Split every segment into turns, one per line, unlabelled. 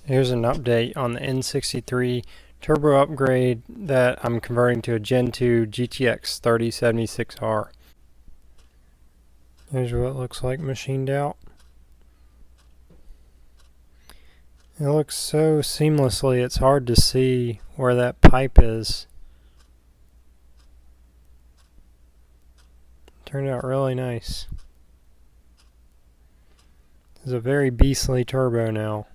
Here's an update on the N63 turbo upgrade that I'm converting to a Gen 2 GTX 3076R. Here's what it looks like machined out. It looks so seamlessly, it's hard to see where that pipe is. Turned out really nice. It's a very beastly turbo now.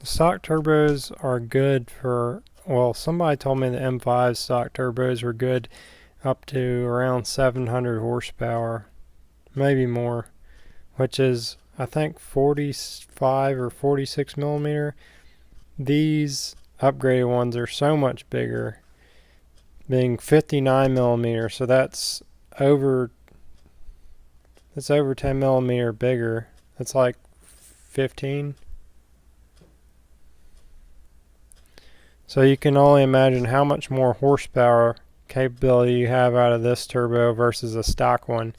The stock turbos are good for, well, somebody told me the M5 stock turbos were good up to around 700 horsepower, maybe more, which is, I think, 45 or 46 millimeter. These upgraded ones are so much bigger, being 59 millimeter, so that's over 10 millimeter bigger. That's like 15. So you can only imagine how much more horsepower capability you have out of this turbo versus a stock one.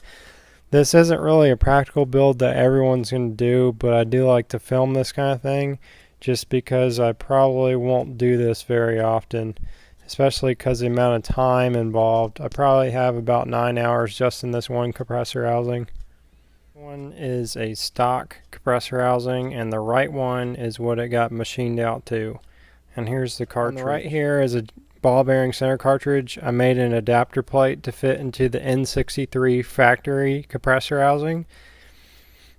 This isn't really a practical build that everyone's going to do, but I do like to film this kind of thing just because I probably won't do this very often, especially because the amount of time involved. I probably have about 9 hours just in this one compressor housing. One is a stock compressor housing, and the right one is what it got machined out to. And here's the cartridge. On the right here is a ball bearing center cartridge. I made an adapter plate to fit into the N63 factory compressor housing.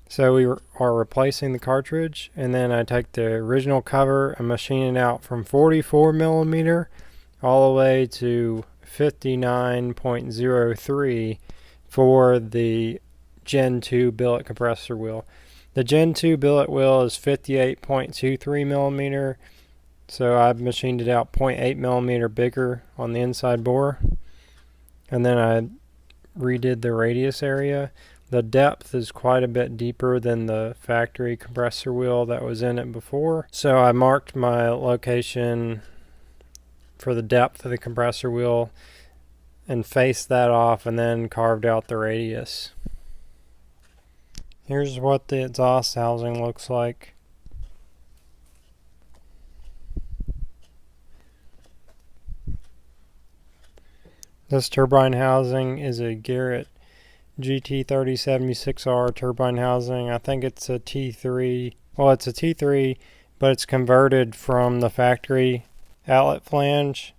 So we are replacing the cartridge, and then I take the original cover and machine it out from 44 millimeter all the way to 59.03 for the Gen 2 billet compressor wheel. The Gen 2 billet wheel is 58.23 millimeter. So I've machined it out 0.8 millimeter bigger on the inside bore. And then I redid the radius area. The depth is quite a bit deeper than the factory compressor wheel that was in it before. So I marked my location for the depth of the compressor wheel and faced that off and then carved out the radius. Here's what the exhaust housing looks like. This turbine housing is a Garrett GT3076R turbine housing. I think it's a T3. Well, it's a T3, but it's converted from the factory outlet flange.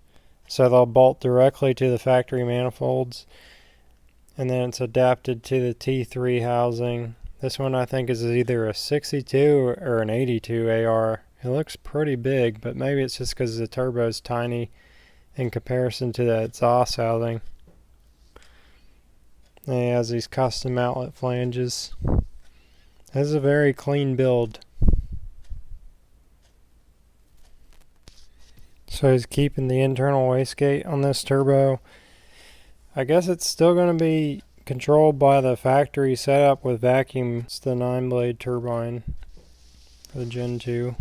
So they'll bolt directly to the factory manifolds. And then it's adapted to the T3 housing. This one I think is either a 62 or an 82 AR. It looks pretty big, but maybe it's just because the turbo is tiny in comparison to the exhaust housing. And it has these custom outlet flanges. This is a very clean build. So he's keeping the internal wastegate on this turbo. I guess it's still going to be controlled by the factory setup with vacuum. It's the 9-blade turbine for the Gen 2.